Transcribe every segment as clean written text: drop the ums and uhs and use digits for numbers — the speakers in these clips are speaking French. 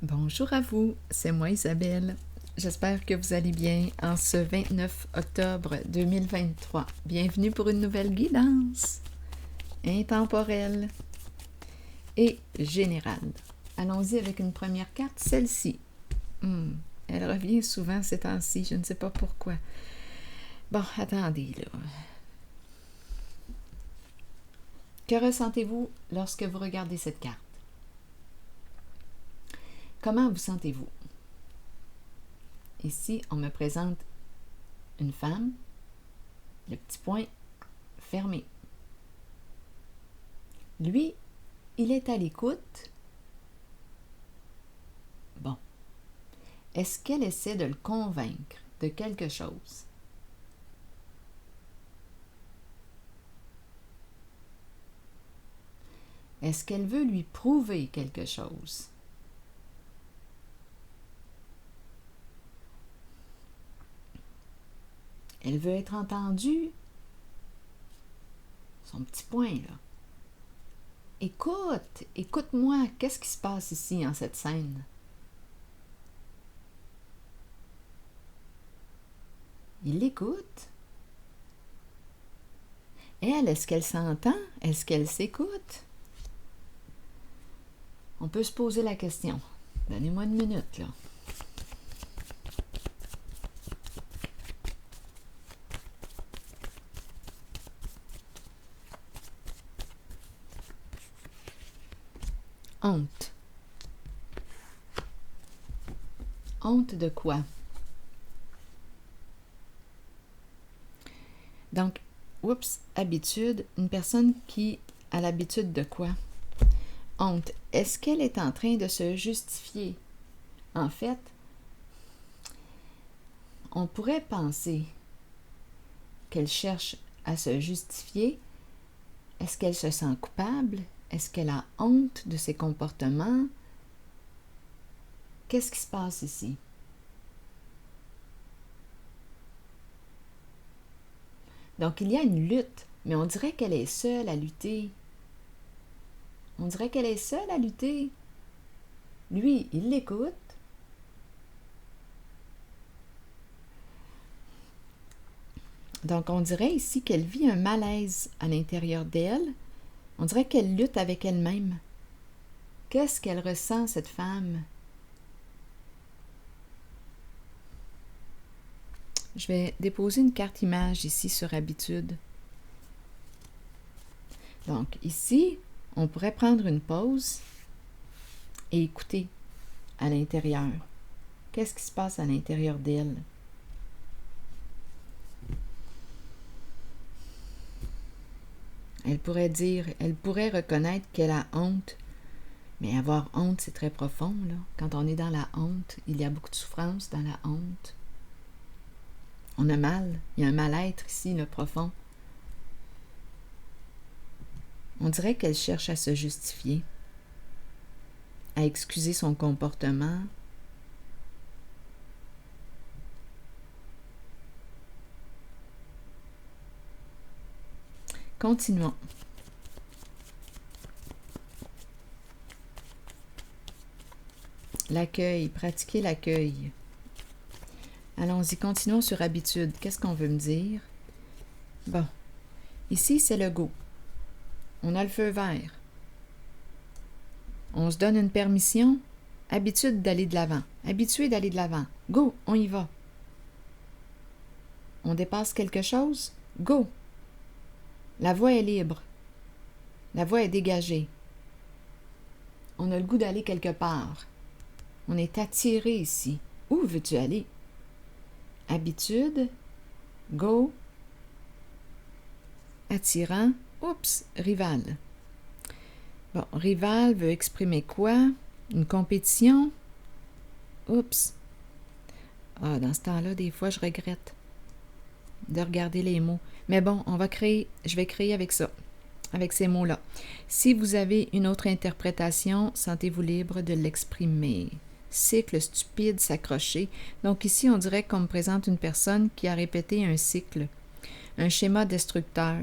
Bonjour à vous, c'est moi Isabelle. J'espère que vous allez bien en ce 29 octobre 2023. Bienvenue pour une nouvelle guidance intemporelle et générale. Allons-y avec une première carte, celle-ci. Elle revient souvent ces temps-ci, je ne sais pas pourquoi. Bon, attendez là. Que ressentez-vous lorsque vous regardez cette carte? Comment vous sentez-vous? Ici, on me présente une femme, le petit point fermé. Lui, il est à l'écoute. Bon. Est-ce qu'elle essaie de le convaincre de quelque chose? Est-ce qu'elle veut lui prouver quelque chose? Elle veut être entendue. Son petit point, là. Écoute-moi, qu'est-ce qui se passe ici, en cette scène? Il l'écoute. Elle, est-ce qu'elle s'entend? Est-ce qu'elle s'écoute? On peut se poser la question. Donnez-moi une minute, là. Honte. Honte de quoi? Donc, habitude, une personne qui a l'habitude de quoi? Honte. Est-ce qu'elle est en train de se justifier? En fait, on pourrait penser qu'elle cherche à se justifier. Est-ce qu'elle se sent coupable? Est-ce qu'elle a honte de ses comportements? Qu'est-ce qui se passe ici? Donc, il y a une lutte, mais on dirait qu'elle est seule à lutter. On dirait qu'elle est seule à lutter. Lui, il l'écoute. Donc, on dirait ici qu'elle vit un malaise à l'intérieur d'elle. On dirait qu'elle lutte avec elle-même. Qu'est-ce qu'elle ressent, cette femme? Je vais déposer une carte image ici sur habitude. Donc, ici, on pourrait prendre une pause et écouter à l'intérieur. Qu'est-ce qui se passe à l'intérieur d'elle? Elle pourrait reconnaître qu'elle a honte. Mais avoir honte, c'est très profond, là. Quand on est dans la honte, il y a beaucoup de souffrance dans la honte. On a mal. Il y a un mal-être ici, le profond. On dirait qu'elle cherche à se justifier, à excuser son comportement. Continuons. L'accueil, pratiquer l'accueil. Allons-y, continuons sur habitude. Qu'est-ce qu'on veut me dire? Bon, ici, c'est le go. On a le feu vert. On se donne une permission. Habitude d'aller de l'avant. Habitué d'aller de l'avant. Go, on y va. On dépasse quelque chose? Go. La voie est libre. La voie est dégagée. On a le goût d'aller quelque part. On est attiré ici. Où veux-tu aller? Habitude. Go. Attirant. Rival. Bon, rival veut exprimer quoi? Une compétition? Dans ce temps-là, des fois, je regrette de regarder les mots. Mais bon, je vais créer avec ça, avec ces mots-là. Si vous avez une autre interprétation, sentez-vous libre de l'exprimer. Cycle stupide, s'accrocher. Donc ici, on dirait qu'on me présente une personne qui a répété un cycle, un schéma destructeur.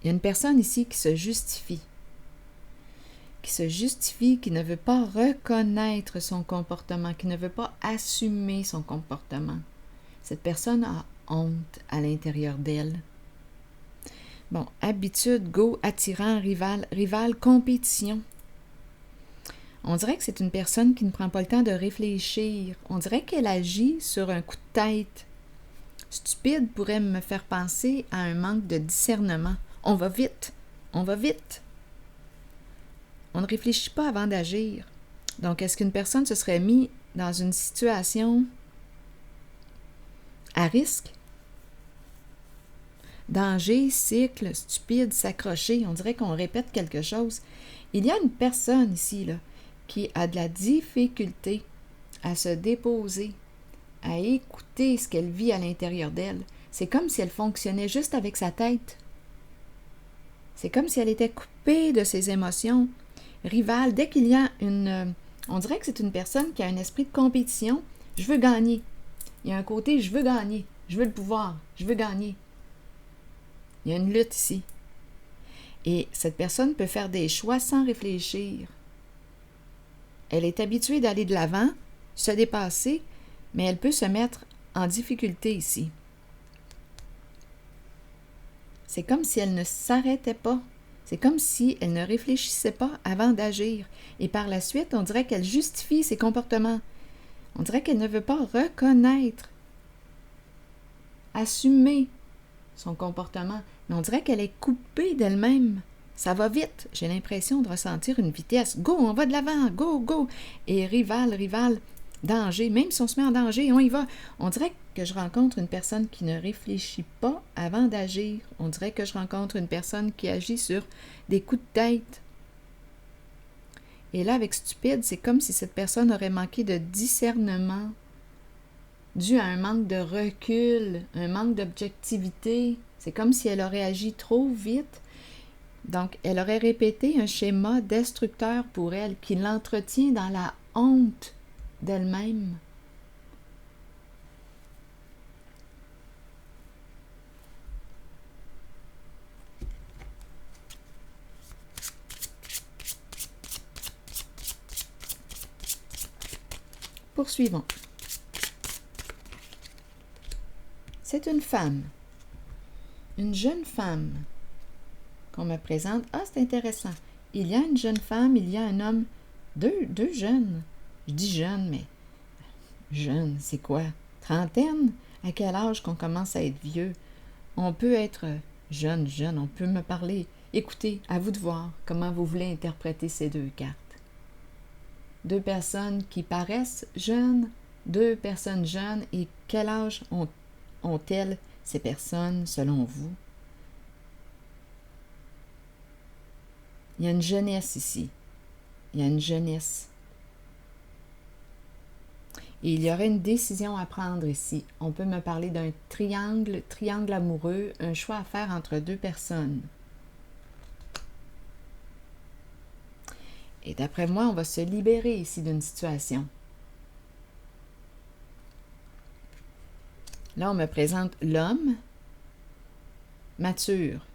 Il y a une personne ici qui se justifie qui se justifie, qui ne veut pas reconnaître son comportement, qui ne veut pas assumer son comportement. Cette personne a honte à l'intérieur d'elle. Bon, habitude, go, attirant, rival, compétition. On dirait que c'est une personne qui ne prend pas le temps de réfléchir. On dirait qu'elle agit sur un coup de tête. Stupide pourrait me faire penser à un manque de discernement. On va vite, on va vite. On ne réfléchit pas avant d'agir. Donc, est-ce qu'une personne se serait mise dans une situation à risque? Danger, cycle, stupide, s'accrocher. On dirait qu'on répète quelque chose. Il y a une personne ici, là, qui a de la difficulté à se déposer, à écouter ce qu'elle vit à l'intérieur d'elle. C'est comme si elle fonctionnait juste avec sa tête. C'est comme si elle était coupée de ses émotions. Rivale, dès qu'il y a une... on dirait que c'est une personne qui a un esprit de compétition. Je veux gagner. Il y a un côté, je veux gagner. Je veux le pouvoir. Je veux gagner. Il y a une lutte ici. Et cette personne peut faire des choix sans réfléchir. Elle est habituée d'aller de l'avant, se dépasser, mais elle peut se mettre en difficulté ici. C'est comme si elle ne s'arrêtait pas. C'est comme si elle ne réfléchissait pas avant d'agir. Et par la suite, on dirait qu'elle justifie ses comportements. On dirait qu'elle ne veut pas reconnaître, assumer son comportement. Mais on dirait qu'elle est coupée d'elle-même. Ça va vite. J'ai l'impression de ressentir une vitesse. Go, on va de l'avant. Go, go. Et rival, danger. Même si on se met en danger, on y va. On dirait que je rencontre une personne qui ne réfléchit pas avant d'agir. On dirait que je rencontre une personne qui agit sur des coups de tête. Et là, avec stupide, c'est comme si cette personne aurait manqué de discernement, dû à un manque de recul, un manque d'objectivité. C'est comme si elle aurait agi trop vite. Donc, elle aurait répété un schéma destructeur pour elle, qui l'entretient dans la honte d'elle-même. Poursuivons. C'est une femme, une jeune femme qu'on me présente. Ah, c'est intéressant. Il y a une jeune femme, il y a un homme, deux jeunes. Je dis jeune, mais jeune, c'est quoi? Trentaine? À quel âge qu'on commence à être vieux? On peut être jeune, on peut me parler. Écoutez, à vous de voir comment vous voulez interpréter ces deux cartes. Deux personnes qui paraissent jeunes, deux personnes jeunes, et quel âge ont-elles ces personnes selon vous? Il y a une jeunesse ici. Il y a une jeunesse. Et il y aurait une décision à prendre ici. On peut me parler d'un triangle amoureux, un choix à faire entre deux personnes. Et d'après moi, on va se libérer ici d'une situation. Là, on me présente l'homme mature.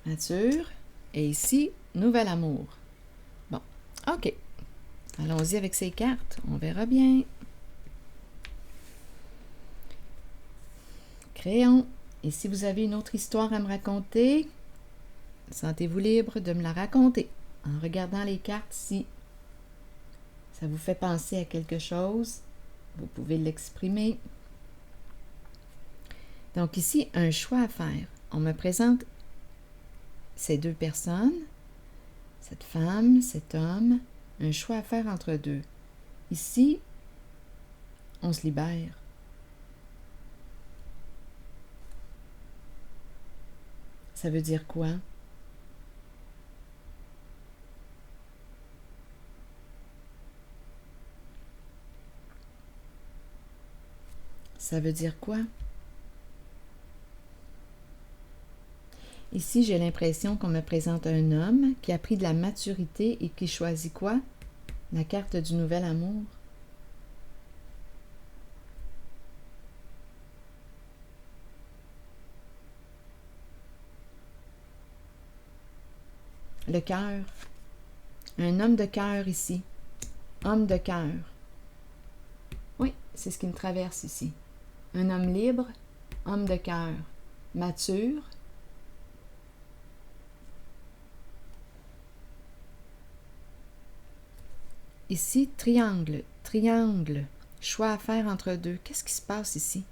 Mature. Et ici, nouvel amour. Bon, OK. Allons-y avec ces cartes. On verra bien. Crayon. Et si vous avez une autre histoire à me raconter, sentez-vous libre de me la raconter. En regardant les cartes, si ça vous fait penser à quelque chose, vous pouvez l'exprimer. Donc ici, un choix à faire. On me présente ces deux personnes, cette femme, cet homme, un choix à faire entre deux. Ici, on se libère. Ça veut dire quoi? Ça veut dire quoi? Ici, j'ai l'impression qu'on me présente un homme qui a pris de la maturité et qui choisit quoi? La carte du nouvel amour. le cœur. Un homme de cœur ici. Homme de cœur. Oui, c'est ce qui me traverse ici. Un homme libre, homme de cœur. Mature. Ici, triangle, triangle. Choix à faire entre deux. Qu'est-ce qui se passe ici?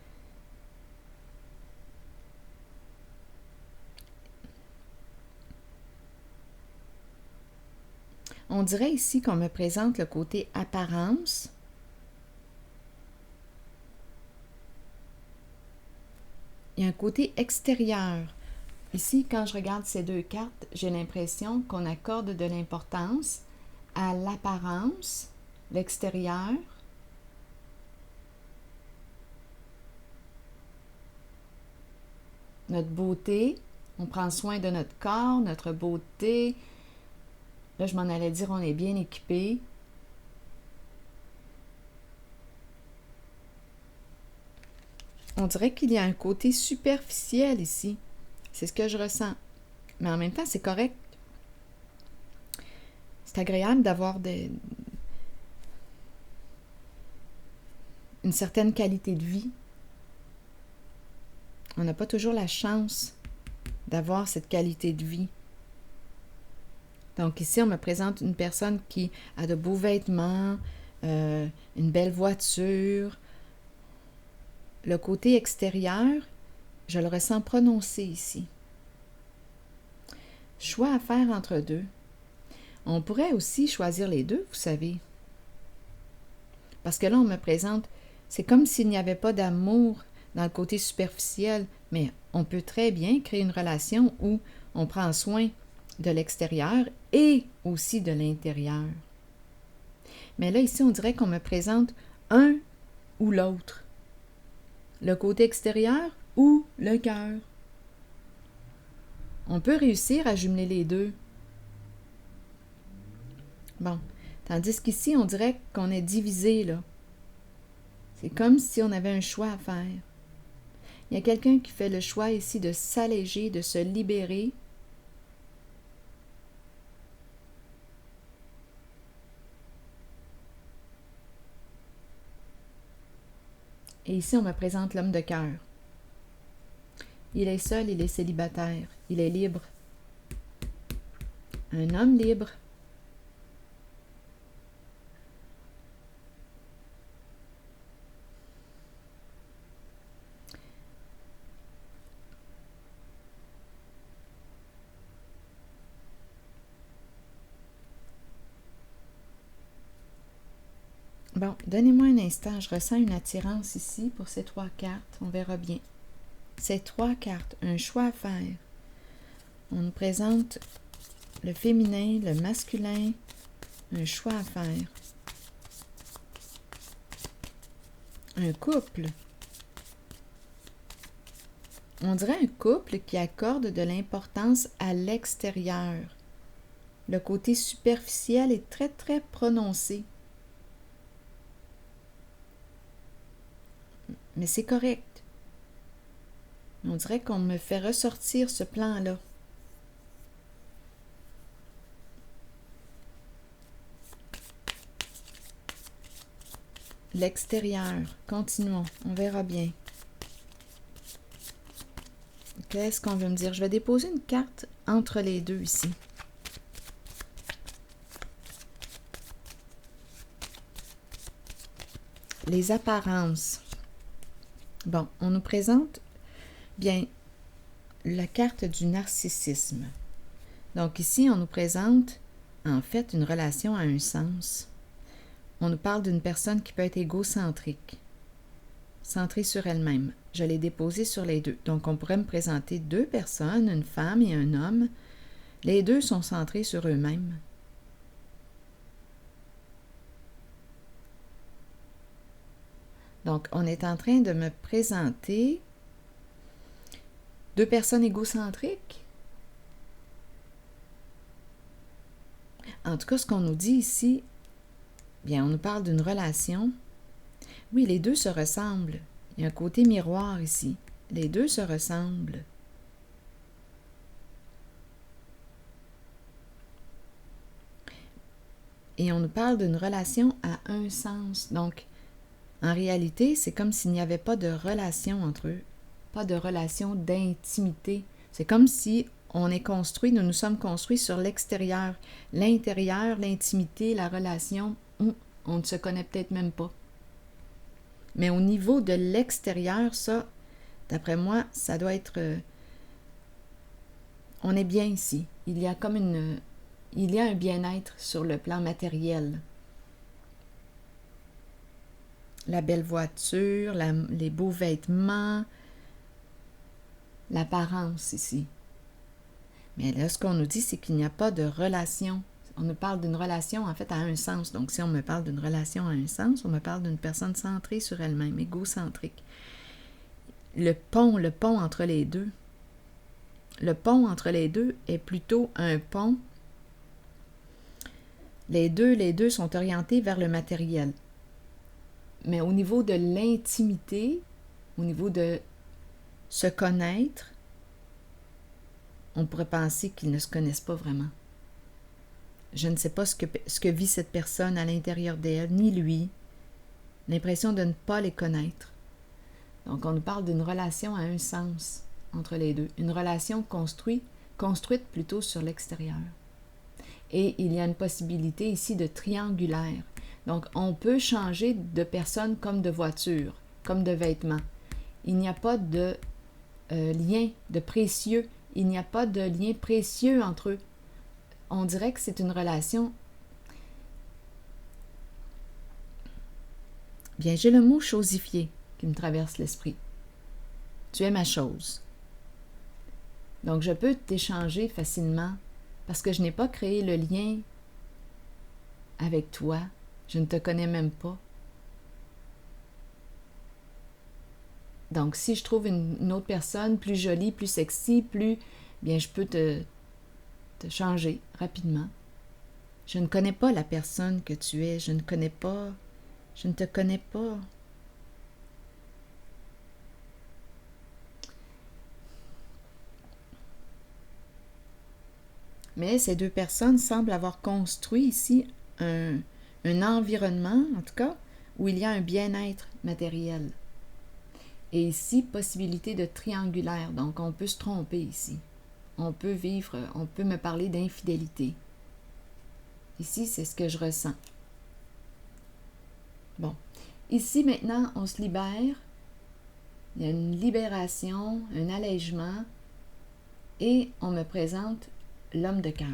On dirait ici qu'on me présente le côté apparence. Il y a un côté extérieur. Ici, quand je regarde ces deux cartes, j'ai l'impression qu'on accorde de l'importance à l'apparence, l'extérieur, notre beauté. On prend soin de notre corps, notre beauté. Là, je m'en allais dire, on est bien équipé. On dirait qu'il y a un côté superficiel ici. C'est ce que je ressens. Mais en même temps, c'est correct. C'est agréable d'avoir une certaine qualité de vie. On n'a pas toujours la chance d'avoir cette qualité de vie. Donc ici, on me présente une personne qui a de beaux vêtements, une belle voiture. Le côté extérieur, je le ressens prononcé ici. Choix à faire entre deux. On pourrait aussi choisir les deux, vous savez. Parce que là, on me présente, c'est comme s'il n'y avait pas d'amour dans le côté superficiel, mais on peut très bien créer une relation où on prend soin de l'extérieur et aussi de l'intérieur. Mais là, ici, on dirait qu'on me présente un ou l'autre. Le côté extérieur ou le cœur. On peut réussir à jumeler les deux. Bon, tandis qu'ici, on dirait qu'on est divisé, là. C'est comme si on avait un choix à faire. Il y a quelqu'un qui fait le choix ici de s'alléger, de se libérer. Et ici, on me présente l'homme de cœur. Il est seul, il est célibataire, il est libre. Un homme libre. Bon, donnez-moi un instant, je ressens une attirance ici pour ces trois cartes, on verra bien. Ces trois cartes, un choix à faire. On nous présente le féminin, le masculin, un choix à faire. Un couple. On dirait un couple qui accorde de l'importance à l'extérieur. Le côté superficiel est très, très prononcé. Mais c'est correct. On dirait qu'on me fait ressortir ce plan-là. L'extérieur. Continuons. On verra bien. Qu'est-ce qu'on veut me dire? Je vais déposer une carte entre les deux ici. Les apparences. Bon, on nous présente bien la carte du narcissisme. Donc ici, on nous présente en fait une relation à un sens. On nous parle d'une personne qui peut être égocentrique, centrée sur elle-même. Je l'ai déposé sur les deux. Donc on pourrait me présenter deux personnes, une femme et un homme. Les deux sont centrés sur eux-mêmes. Donc, on est en train de me présenter deux personnes égocentriques. En tout cas, ce qu'on nous dit ici, bien, on nous parle d'une relation. Oui, les deux se ressemblent. Il y a un côté miroir ici. Les deux se ressemblent. Et on nous parle d'une relation à un sens. Donc, en réalité, c'est comme s'il n'y avait pas de relation entre eux, pas de relation d'intimité. C'est comme si on est construit, nous nous sommes construits sur l'extérieur. L'intérieur, l'intimité, la relation, on ne se connaît peut-être même pas. Mais au niveau de l'extérieur, ça, d'après moi, ça doit être... on est bien ici. Il y a un bien-être sur le plan matériel. La belle voiture, les beaux vêtements, l'apparence ici. Mais là, ce qu'on nous dit, c'est qu'il n'y a pas de relation. On nous parle d'une relation, en fait, à un sens. Donc, si on me parle d'une relation à un sens, on me parle d'une personne centrée sur elle-même, égocentrique. Le pont entre les deux. Le pont entre les deux est plutôt un pont. Les deux sont orientés vers le matériel. Mais au niveau de l'intimité, au niveau de se connaître, on pourrait penser qu'ils ne se connaissent pas vraiment. Je ne sais pas ce que vit cette personne à l'intérieur d'elle, ni lui. L'impression de ne pas les connaître. Donc, on nous parle d'une relation à un sens entre les deux. Une relation construite plutôt sur l'extérieur. Et il y a une possibilité ici de triangulaire. Donc, on peut changer de personne comme de voiture, comme de vêtements. Il n'y a pas de lien de précieux. Il n'y a pas de lien précieux entre eux. On dirait que c'est une relation... Bien, j'ai le mot chosifier qui me traverse l'esprit. Tu es ma chose. Donc, je peux t'échanger facilement parce que je n'ai pas créé le lien avec toi. Je ne te connais même pas. Donc, si je trouve une autre personne plus jolie, plus sexy, bien, je peux te changer rapidement. Je ne connais pas la personne que tu es. Je ne te connais pas. Mais ces deux personnes semblent avoir construit ici un environnement, en tout cas, où il y a un bien-être matériel. Et ici, possibilité de triangulaire. Donc, on peut se tromper ici. On peut me parler d'infidélité. Ici, c'est ce que je ressens. Bon. Ici, maintenant, on se libère. Il y a une libération, un allègement. Et on me présente l'homme de cœur.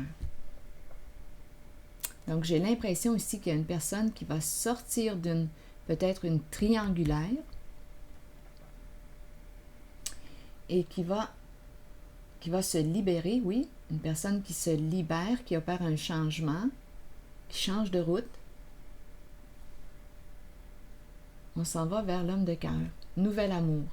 Donc, j'ai l'impression ici qu'il y a une personne qui va sortir peut-être une triangulaire et qui va se libérer, oui, une personne qui se libère, qui opère un changement, qui change de route. On s'en va vers l'homme de cœur, nouvel amour.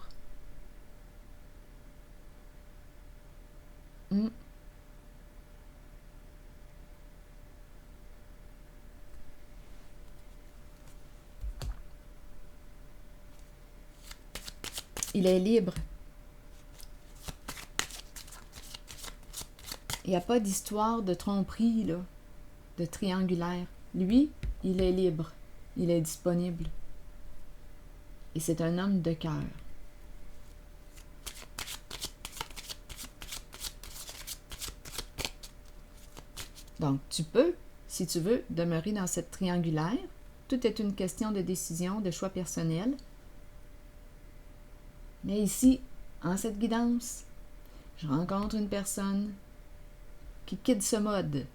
Il est libre. Il n'y a pas d'histoire de tromperie, là, de triangulaire. Lui, il est libre. Il est disponible. Et c'est un homme de cœur. Donc, tu peux, si tu veux, demeurer dans cette triangulaire. Tout est une question de décision, de choix personnel. Mais ici, en cette guidance, je rencontre une personne qui quitte ce mode,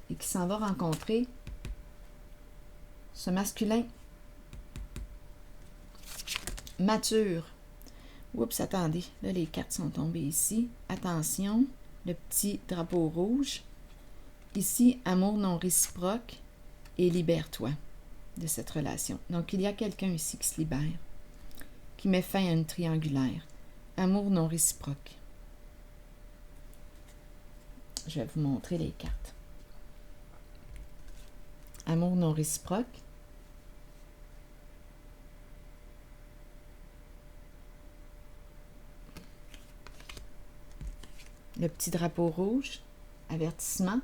et qui s'en va rencontrer ce masculin mature. Oups, attendez, là les cartes sont tombées ici. Attention, le petit drapeau rouge. Ici, amour non réciproque et libère-toi de cette relation. Donc, il y a quelqu'un ici qui se libère, qui met fin à une triangulaire. Amour non réciproque. Je vais vous montrer les cartes. Amour non réciproque. Le petit drapeau rouge. avertissement.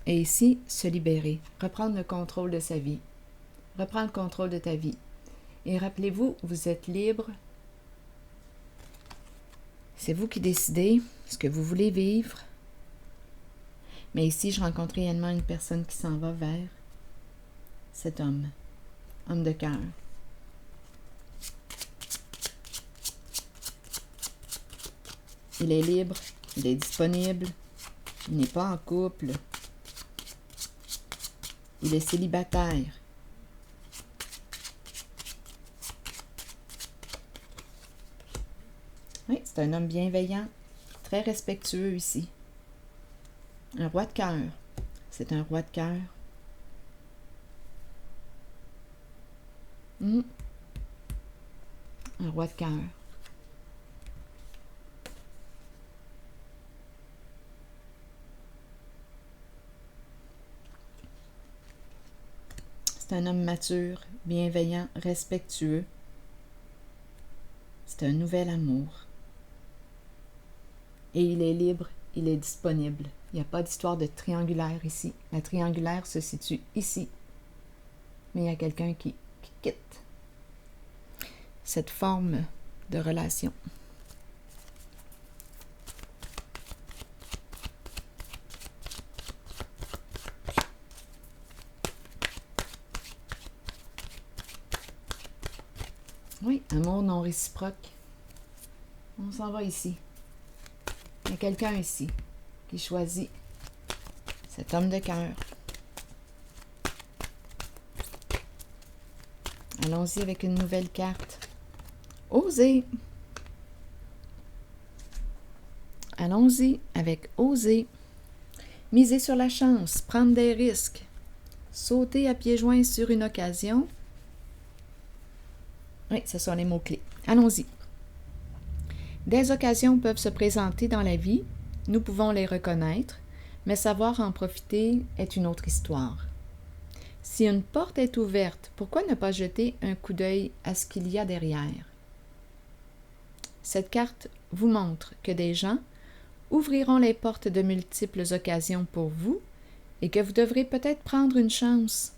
Et ici, se libérer, reprendre le contrôle de sa vie, reprendre le contrôle de ta vie. Et rappelez-vous, vous êtes libre. C'est vous qui décidez ce que vous voulez vivre. Mais ici, je rencontre réellement une personne qui s'en va vers cet homme de cœur. Il est libre, il est disponible, il n'est pas en couple, il est célibataire. Oui, c'est un homme bienveillant, très respectueux ici. Un roi de cœur. C'est un roi de cœur. Un roi de cœur. C'est un homme mature, bienveillant, respectueux. C'est un nouvel amour. Et il est libre, il est disponible. Il n'y a pas d'histoire de triangulaire ici. La triangulaire se situe ici. Mais il y a quelqu'un qui quitte cette forme de relation. Oui, amour non réciproque. On s'en va ici. Il y a quelqu'un ici qui choisit cet homme de cœur. Allons-y avec une nouvelle carte. Oser. Allons-y avec oser. Miser sur la chance, prendre des risques, sauter à pieds joints sur une occasion. Oui, ce sont les mots-clés. Allons-y. Des occasions peuvent se présenter dans la vie, nous pouvons les reconnaître, mais savoir en profiter est une autre histoire. Si une porte est ouverte, pourquoi ne pas jeter un coup d'œil à ce qu'il y a derrière? Cette carte vous montre que des gens ouvriront les portes de multiples occasions pour vous et que vous devrez peut-être prendre une chance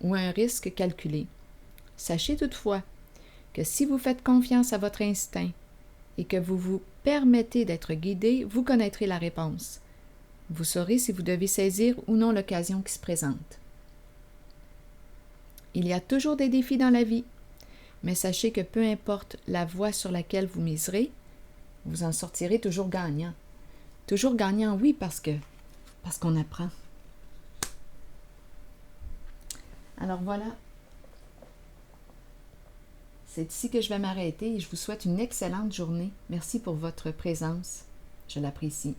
ou un risque calculé. Sachez toutefois que si vous faites confiance à votre instinct et que vous vous permettez d'être guidé, vous connaîtrez la réponse. Vous saurez si vous devez saisir ou non l'occasion qui se présente. Il y a toujours des défis dans la vie, mais sachez que peu importe la voie sur laquelle vous miserez, vous en sortirez toujours gagnant. Toujours gagnant, oui, parce qu'on apprend. Alors voilà. C'est ici que je vais m'arrêter et je vous souhaite une excellente journée. Merci pour votre présence. Je l'apprécie.